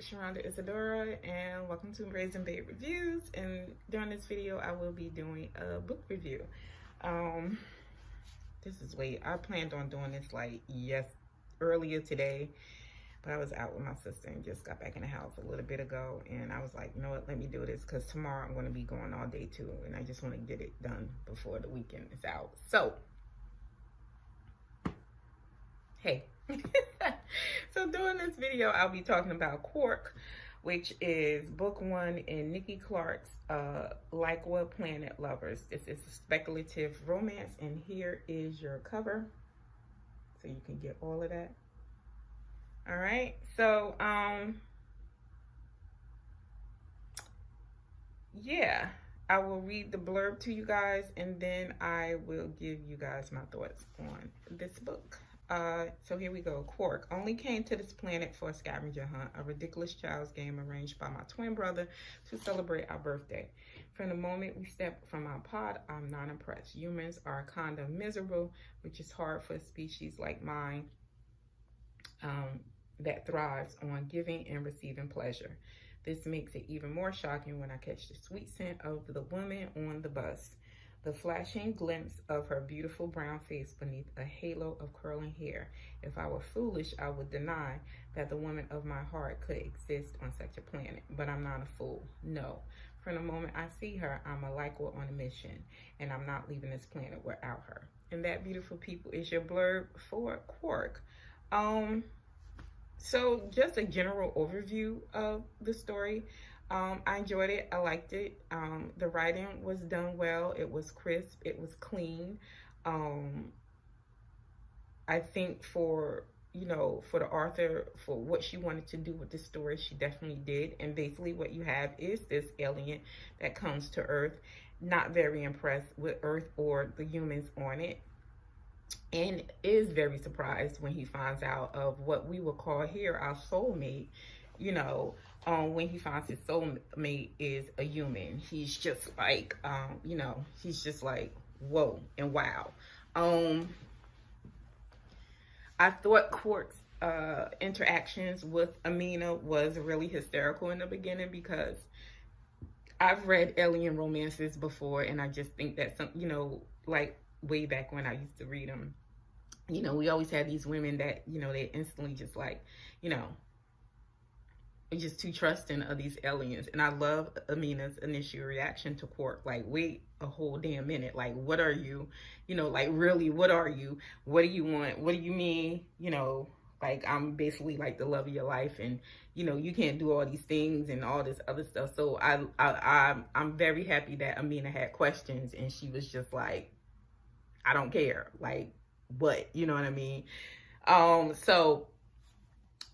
Sharonda Isadora, and welcome to Raising Babe Reviews. And during this video, I will be doing a book review. This is late. I planned on doing this earlier today, but I was out with my sister and just got back in the house a little bit ago. And I was like, you know what, let me do this because tomorrow I'm going to be going all day too. And I just want to get it done before the weekend is out. So, hey. So during this video, I'll be talking about Kwarq, which is book 1 in Nikki Clarke's Like What Planet Lovers. This is a speculative romance, and here is your cover so you can get all of that. All right, so yeah, I will read the blurb to you guys, and then I will give you guys my thoughts on this book. So here we go. Kwarq only came to this planet for a scavenger hunt, a ridiculous child's game arranged by my twin brother to celebrate our birthday. From the moment we stepped from our pod, I'm not impressed. Humans are kind of miserable, which is hard for a species like mine that thrives on giving and receiving pleasure. This makes it even more shocking when I catch the sweet scent of the woman on the bus. The flashing glimpse of her beautiful brown face beneath a halo of curling hair. If I were foolish, I would deny that the woman of my heart could exist on such a planet. But I'm not a fool. No. From the moment I see her, I'm a Lycor on a mission, and I'm not leaving this planet without her. And that, beautiful people, is your blurb for Kwarq. So just a general overview of the story. I enjoyed it. I liked it. The writing was done well. It was crisp. It was clean. I think for the author, for what she wanted to do with the story, she definitely did. And basically what you have is this alien that comes to Earth, not very impressed with Earth or the humans on it, and is very surprised when he finds out of what we will call here our soulmate. When he finds his soulmate is a human, he's just like, he's just like, whoa and wow. I thought Kwarq's interactions with Amina was really hysterical in the beginning, because I've read alien romances before, and I just think that like way back when I used to read them, we always had these women that, they instantly just like, just too trusting of these aliens. And I love Amina's initial reaction to Kwarq, like, wait a whole damn minute, like, what are you, like, really, what are you, what do you want, what do you mean, like, I'm basically like the love of your life, and you can't do all these things and all this other stuff. So I'm very happy that Amina had questions, and she was just like, I don't care, like, what, you know what I mean? So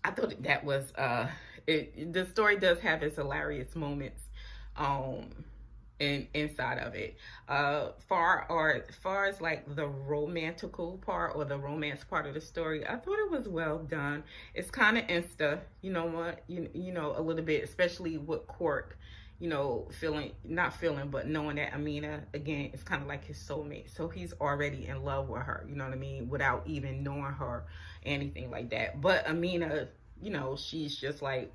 I thought that was the story does have its hilarious moments inside of it. Far as like the romantical part or the romance part of the story, I thought it was well done. It's kind of insta, a little bit, especially with Kwarq, but knowing that Amina, again, is kind of like his soulmate. So he's already in love with her, you know what I mean, without even knowing her, anything like that. But Amina, she's just like,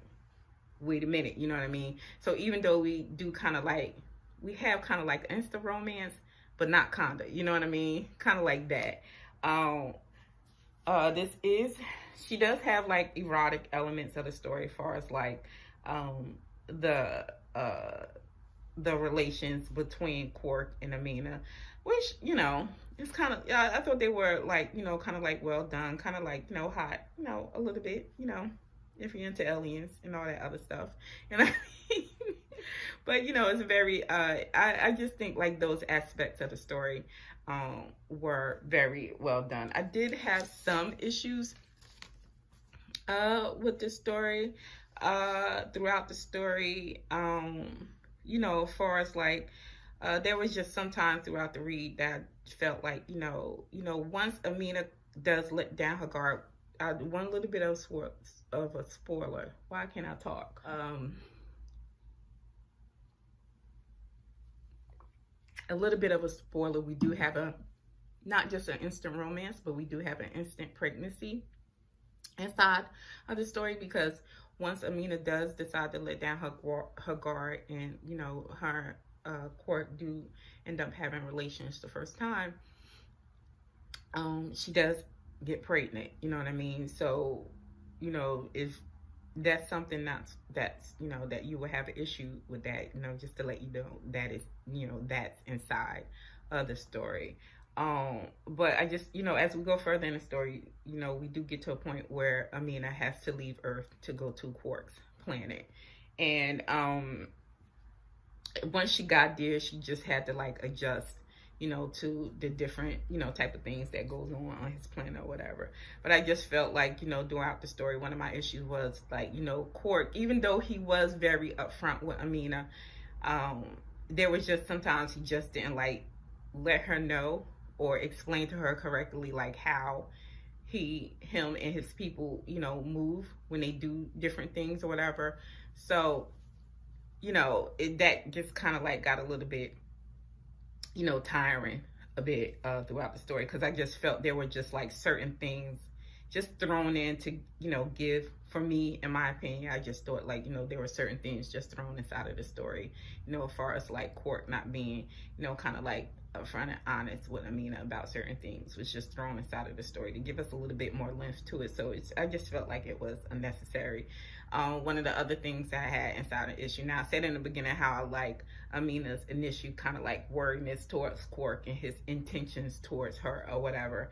wait a minute, you know what I mean? So even though we do we have kind of like insta romance, but not kinda, you know what I mean? Kind of like that. She does have like erotic elements of the story, as far as like the relations between Kwarq and Amina, which, it's kind of, I thought they were like, kind of like well done, kind of like, hot, a little bit, if you're into aliens and all that other stuff, but it's very, I just think like those aspects of the story were very well done. I did have some issues with the story throughout the story, as far as like, there was just some time throughout the read that I felt like, once Amina does let down her guard, one little bit of a spoiler. Why can't I talk? A little bit of a spoiler. We do have not just an instant romance, but we do have an instant pregnancy. inside of the story, because once Amina does decide to let down her guard, and you know, her Kwarq do end up having relations the first time, she does get pregnant, you know what I mean? So, you know, if that's something that's you know, that you will have an issue with, that, you know, just to let you know that is, you know, that's inside of the story. But I just, you know, as we go further in the story, you know, we do get to a point where Amina has to leave Earth to go to Kwarq's planet. And once she got there, she just had to like adjust, you know, to the different, you know, type of things that goes on his planet or whatever. But I just felt like, you know, throughout the story, one of my issues was like, you know, Kwarq, even though he was very upfront with Amina, there was just sometimes he just didn't like let her know or explain to her correctly, like how him and his people, you know, move when they do different things or whatever. So, you know, that just kind of like got a little bit, you know, tiring a bit throughout the story, because I just felt there were just like certain things just thrown in to, you know, give, for me, in my opinion, I just thought like, you know, there were certain things just thrown inside of the story, you know, as far as like Kwarq not being, you know, kind of like upfront and honest with Amina about certain things was just thrown inside of the story to give us a little bit more length to it. So I just felt like it was unnecessary. One of the other things I had inside an issue, now I said in the beginning how I like Amina's initial kind of like worriedness towards Kwarq and his intentions towards her or whatever.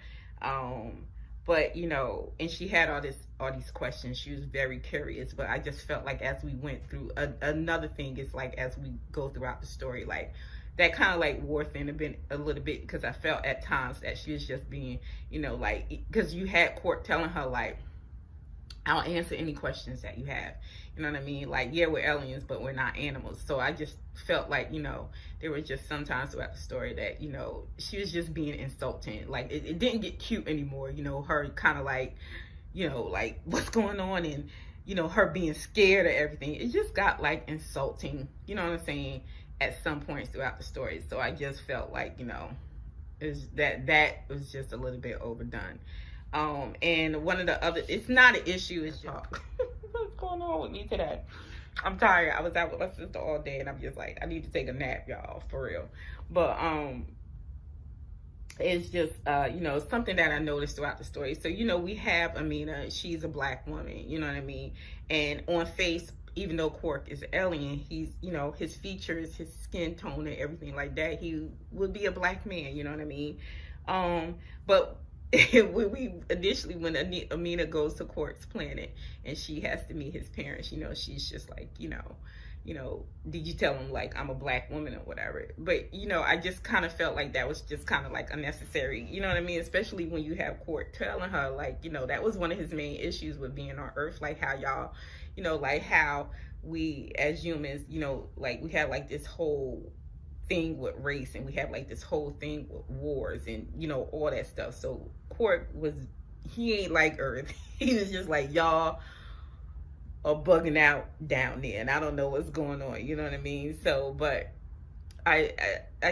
But you know, and she had all these questions. She was very curious, but I just felt like as we went through, another thing is like as we go throughout the story, like that kind of like wore thin a little bit, because I felt at times that she was just being, you know, like, because you had Kwarq telling her like, I'll answer any questions that you have. You know what I mean? Like, yeah, we're aliens, but we're not animals. So I just felt like, you know, there were just sometimes throughout the story that, you know, she was just being insulting. Like, it didn't get cute anymore, you know, her kind of like, you know, like, what's going on? And, you know, her being scared of everything. It just got, like, insulting, you know what I'm saying, at some points throughout the story. So I just felt like, you know, that was just a little bit overdone. And one of the other, it's not an issue, it's just what's going on with me today? I'm tired. I was out with my sister all day, and I'm just like, I need to take a nap, y'all, for real. But it's just you know, something that I noticed throughout the story. So, you know, we have Amina, she's a black woman, you know what I mean? And on face, even though Kwarq is alien, he's, you know, his features, his skin tone and everything like that, he would be a black man, you know what I mean? But when Amina goes to Kwarq's planet and she has to meet his parents, you know, she's just like, you know, did you tell him like I'm a black woman or whatever? But, you know, I just kind of felt like that was just kind of like unnecessary, you know what I mean? Especially when you have Kwarq telling her like, you know, that was one of his main issues with being on Earth, like how y'all, you know, like how we as humans, you know, like we have like this whole thing with race, and we have like this whole thing with wars and, you know, all that stuff. So Kwarq he ain't like Earth. He was just like, y'all are bugging out down there, and I don't know what's going on, you know what I mean? So, but I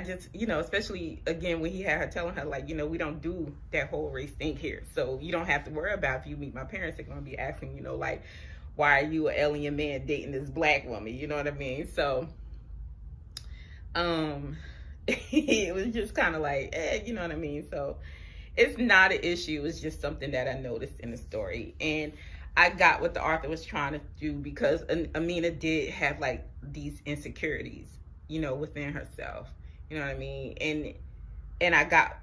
just, you know, especially again when he had her telling her like, you know, we don't do that whole race thing here, so you don't have to worry about, if you meet my parents, they're gonna be asking, you know, like, why are you an alien man dating this black woman, you know what I mean? So it was just kind of like, you know what I mean? So it's not an issue, it's just something that I noticed in the story. And I got what the author was trying to do, because Amina did have like these insecurities, you know, within herself, you know what I mean? And I got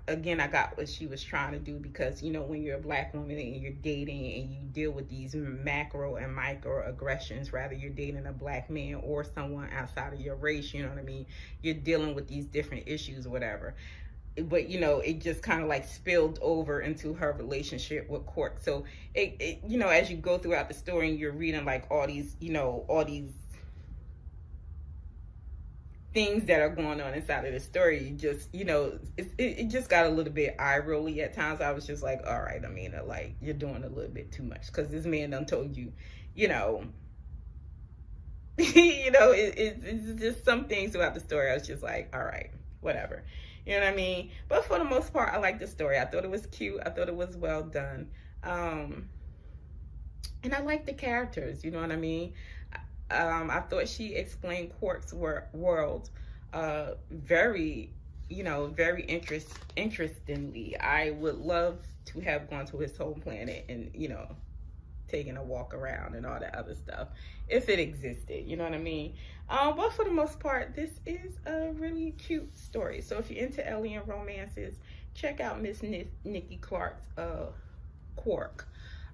what she was trying to do, because, you know, when you're a black woman and you're dating and you deal with these macro and micro aggressions, rather you're dating a black man or someone outside of your race, you know what I mean? You're dealing with these different issues or whatever. But, you know, it just kind of like spilled over into her relationship with Kwarq. So it, you know, as you go throughout the story and you're reading like all these, you know, all these things that are going on inside of the story, you just, you know, it just got a little bit eye-rolly at times. I was just like, all right, Amina, like, you're doing a little bit too much, because this man done told you, you know, you know, it's just some things throughout the story I was just like, all right, whatever, you know what I mean? But for the most part, I liked the story. I thought it was cute. I thought it was well done. And I like the characters, you know what I mean? I thought she explained Kwarq's world very, very interestingly. I would love to have gone to his home planet and, taking a walk around and all that other stuff if it existed, you know what I mean? But for the most part, this is a really cute story. So if you're into alien romances, check out Miss Nikki Clarke's Kwarq.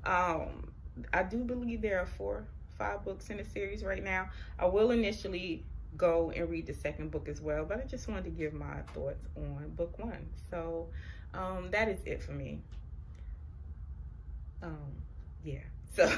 I do believe there are 5 books in the series right now. I will initially go and read the second book as well, but I just wanted to give my thoughts on book 1. So that is it for me. Yeah. So